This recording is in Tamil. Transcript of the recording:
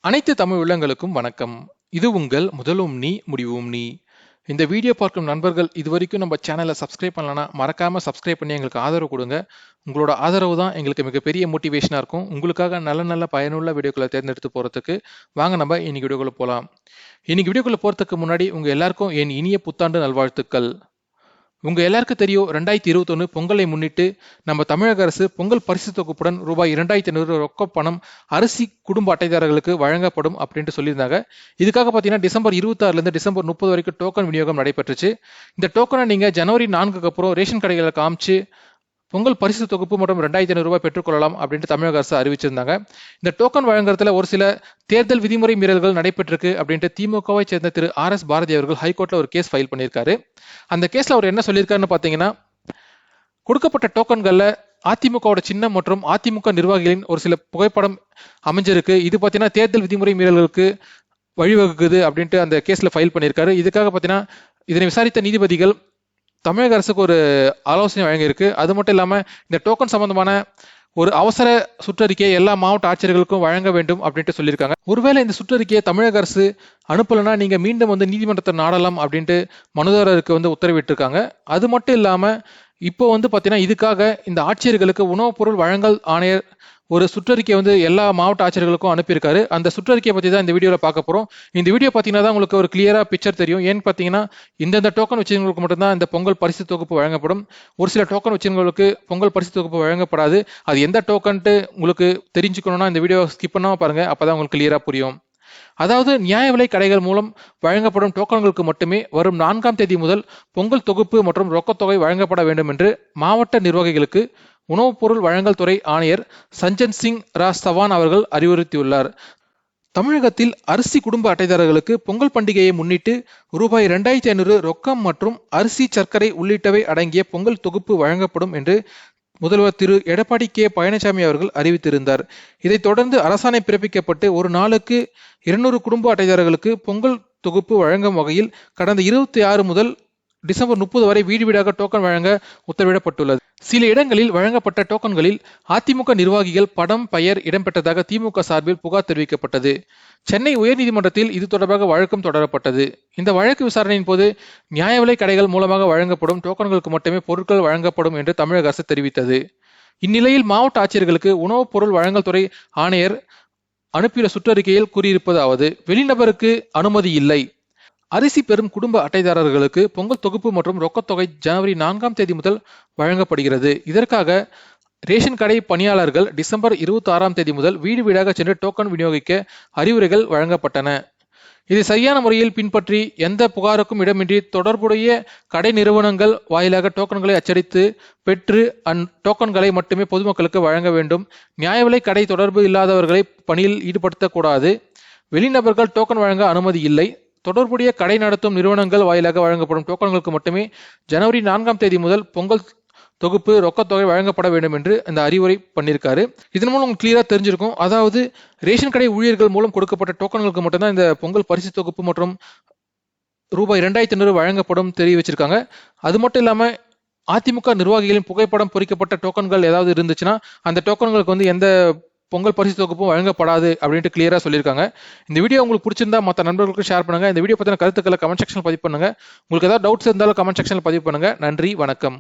அனைத்து தமிழ் உள்ளங்களுக்கும் வணக்கம். இது உங்கள் முதலும் நீ முடிவும் நீ. இந்த வீடியோ பார்க்கும் நண்பர்கள் இதுவரைக்கும் நம்ம சேனலை சப்ஸ்கிரைப் பண்ணலனா மறக்காம சப்ஸ்கிரைப் பண்ணி எங்களுக்கு ஆதரவு கொடுங்க. உங்களோட ஆதரவு தான் எங்களுக்கு மிகப்பெரிய மோட்டிவேஷனா இருக்கும். உங்களுக்காக நல்ல பயனுள்ள வீடியோக்களை தேர்ந்தெடுத்து போறதுக்கு வாங்க நம்ம இன்னைக்கு வீடியோக்குள்ள போலாம். இன்னைக்கு வீடியோக்குள்ள போறதுக்கு முன்னாடி உங்க எல்லாருக்கும் என் இனிய புத்தாண்டு நல்வாழ்த்துக்கள். உங்க எல்லாருக்கும் தெரியும் 2021 பொங்கலை முன்னிட்டு நம்ம தமிழக அரசு பொங்கல் பரிசு தொகுப்புடன் ரூபாய் 2500 ரொக்க பணம் அரிசி குடும்ப அட்டைதாரர்களுக்கு வழங்கப்படும் அப்படின்ட்டு சொல்லியிருந்தாங்க. இதுக்காக பார்த்தீங்கன்னா டிசம்பர் 26 இருந்து டிசம்பர் 30 வரைக்கும் டோக்கன் விநியோகம் நடைபெற்றுச்சு. இந்த டோக்கனை நீங்க ஜனவரி 4க்கு அப்புறம் ரேஷன் கடைகளை காமிச்சு பொங்கல் பரிசு தொகுப்பு மற்றும் 2500 ரூபாய் பெற்றுக்கொள்ளலாம் அப்படின்ட்டு தமிழக அரசு அறிவிச்சிருந்தாங்க. இந்த டோக்கன் வழங்குறதுல ஒரு சில தேர்தல் விதிமுறை மீறல்கள் நடைபெற்றிருக்கு அப்படின்ட்டு திமுகவை சேர்ந்த திரு RS பாரதி அவர்கள் ஹைகோர்ட்ல ஒரு கேஸ் ஃபைல் பண்ணியிருக்காரு. அந்த கேஸ்ல அவர் என்ன சொல்லியிருக்காருன்னு பாத்தீங்கன்னா, கொடுக்கப்பட்ட டோக்கன்கள்ல அதிமுகவோட சின்னம் மற்றும் அதிமுக நிர்வாகிகளின் ஒரு சில புகைப்படம் அமைஞ்சிருக்கு. இது பாத்தீங்கன்னா தேர்தல் விதிமுறை மீறல்களுக்கு வழிவகுக்குது அப்படின்ட்டு அந்த கேஸ்ல ஃபைல் பண்ணியிருக்காரு. இதுக்காக பாத்தீங்கன்னா இதனை விசாரித்த நீதிபதிகள் தமிழக அரசுக்கு ஒரு ஆலோசனை வழங்கியிருக்கு. அது மட்டும் இல்லாம இந்த டோக்கன் சம்பந்தமான ஒரு அவசர சுற்றறிக்கையை எல்லா மாவட்ட ஆட்சியர்களுக்கும் வழங்க வேண்டும் அப்படின்ட்டு சொல்லியிருக்காங்க. ஒருவேளை இந்த சுற்றறிக்கையை தமிழக அரசு அனுப்பலைன்னா நீங்க மீண்டும் நீதிமன்றத்தை நாடலாம் அப்படின்ட்டு மனுதாரருக்கு உத்தரவிட்டிருக்காங்க. அது மட்டும் இல்லாம இப்போ பாத்தீங்கன்னா இதுக்காக இந்த ஆட்சியர்களுக்கு உணவுப் பொருள் வழங்கல் ஆணையர் ஒரு சுற்றறிக்கை எல்லா மாவட்ட ஆட்சியர்களுக்கும் அனுப்பியிருக்காரு. அந்த சுற்றறிக்கையை பத்தி தான் இந்த வீடியோல பார்க்க போறோம். இந்த வீடியோ பாத்தீங்கன்னா தான் உங்களுக்கு ஒரு கிளியரா பிக்சர் தெரியும். ஏன்னு பாத்தீங்கன்னா இந்த டோக்கன் வச்சவங்களுக்கு மட்டும்தான் இந்த பொங்கல் பரிசு தொகுப்பு வழங்கப்படும். ஒரு சில டோக்கன் வச்சவங்களுக்கு பொங்கல் பரிசு தொகுப்பு வழங்கப்படாது. அது எந்த டோக்கன்ட்டு உங்களுக்கு தெரிஞ்சுக்கணும்னா இந்த வீடியோ ஸ்கிப் பண்ணாம பாருங்க, அப்பதான் உங்களுக்கு கிளியரா புரியும். அதாவது நியாய விலை கடைகள் மூலம் வழங்கப்படும் டோக்கன்களுக்கு மட்டுமே வரும் 4ஆம் தேதி முதல் பொங்கல் தொகுப்பு மற்றும் ரொக்கத்தொகை வழங்கப்பட வேண்டும் என்று மாவட்ட நிர்வாகிகளுக்கு உணவுப் பொருள் வழங்கல் துறை ஆணையர் சஞ்சன் சிங் ராஜ் சவான் அவர்கள் அறிவுறுத்தியுள்ளார். தமிழகத்தில் அரிசி குடும்ப அட்டைதாரர்களுக்கு பொங்கல் பண்டிகையை முன்னிட்டு ரூபாய் 2500 ரொக்கம் மற்றும் அரிசி, சர்க்கரை உள்ளிட்டவை அடங்கிய பொங்கல் தொகுப்பு வழங்கப்படும் என்று முதல்வர் திரு எடப்பாடி கே பழனிசாமி அவர்கள் அறிவித்திருந்தார். இதைத் தொடர்ந்து அரசாணை பிறப்பிக்கப்பட்டு ஒரு நாளுக்கு 200 குடும்ப அட்டைதாரர்களுக்கு பொங்கல் தொகுப்பு வழங்கும் வகையில் கடந்த 26 முதல் டிசம்பர் 30 வரை வீடு வீடாக டோக்கன் வழங்க உத்தரவிடப்பட்டுள்ளது. சில இடங்களில் வழங்கப்பட்ட டோக்கன்களில் அதிமுக நிர்வாகிகள் படம், பெயர் இடம்பெற்றதாக திமுக சார்பில் புகார் தெரிவிக்கப்பட்டது. சென்னை உயர்நீதிமன்றத்தில் இது தொடர்பாக வழக்கும் தொடரப்பட்டது. இந்த வழக்கு விசாரணையின் போது நியாய விலை கடைகள் மூலமாக வழங்கப்படும் டோக்கன்களுக்கு மட்டுமே பொருட்கள் வழங்கப்படும் என்று தமிழக அரசு தெரிவித்தது. இந்நிலையில் மாவட்ட ஆட்சியர்களுக்கு உணவுப் பொருள் வழங்கல் துறை ஆணையர் அனுப்பியுள்ள சுற்றறிக்கையில் கூறியிருப்பதாவது: வெளிநபருக்கு அனுமதி இல்லை. அரிசி பெறும் குடும்ப அட்டைதாரர்களுக்கு பொங்கல் தொகுப்பு மற்றும் ரொக்கத்தொகை ஜனவரி 4ஆம் தேதி முதல் வழங்கப்படுகிறது. இதற்காக ரேஷன் கடை பணியாளர்கள் டிசம்பர் 26ஆம் தேதி முதல் வீடு வீடாக சென்று டோக்கன் விநியோகிக்க அறிவுரைகள் வழங்கப்பட்டன. இதை சரியான முறையில் பின்பற்றி எந்த புகாருக்கும் இடமின்றி தொடர்புடைய கடை நிறுவனங்கள் வாயிலாக டோக்கன்களை அச்சடித்து பெற்று டோக்கன்களை மட்டுமே பொதுமக்களுக்கு வழங்க வேண்டும். நியாய விலை கடை தொடர்பு இல்லாதவர்களை பணியில் ஈடுபடுத்தக்கூடாது. வெளிநபர்கள் டோக்கன் வழங்க அனுமதி இல்லை. தொடர்புடைய கடை நடத்தும் நிறுவனங்கள் வாயிலாக வழங்கப்படும் டோக்கன்களுக்கு மட்டுமே ஜனவரி 4ஆம் தேதி முதல் பொங்கல் தொகுப்பு ரொக்கத்தொகை வழங்கப்பட வேண்டும் என்று அந்த அறிவுரை பண்ணியிருக்காரு. இதன் மூலம் உங்களுக்கு கிளியரா தெரிஞ்சிருக்கும். அதாவது ரேஷன் கடை ஊழியர்கள் மூலம் கொடுக்கப்பட்ட டோக்கன்களுக்கு மட்டும்தான் இந்த பொங்கல் பரிசு தொகுப்பு மற்றும் ரூபாய் 2500 வழங்கப்படும் தெரிவிச்சிருக்காங்க. அது மட்டும் இல்லாம அதிமுக நிர்வாகிகளின் புகைப்படம் பொறிக்கப்பட்ட டோக்கன்கள் ஏதாவது இருந்துச்சுன்னா அந்த டோக்கன்களுக்கு எந்த பொங்கல் பரிசு தொகுப்பும் வழங்கப்படாது அப்படின்ட்டு கிளியரா சொல்லியிருக்காங்க. இந்த வீடியோ உங்களுக்கு பிடிச்சிருந்தா மற்ற நண்பர்களுக்கு ஷேர் பண்ணுங்க. இந்த வீடியோ பத்தின கருத்துக்களை கமெண்ட் செக்ஷன்ல பதிவு பண்ணுங்க. உங்களுக்கு ஏதாவது டவுட்ஸ் இருந்தாலும் கமெண்ட் செக்ஷன்ல பதிவு பண்ணுங்க. நன்றி, வணக்கம்.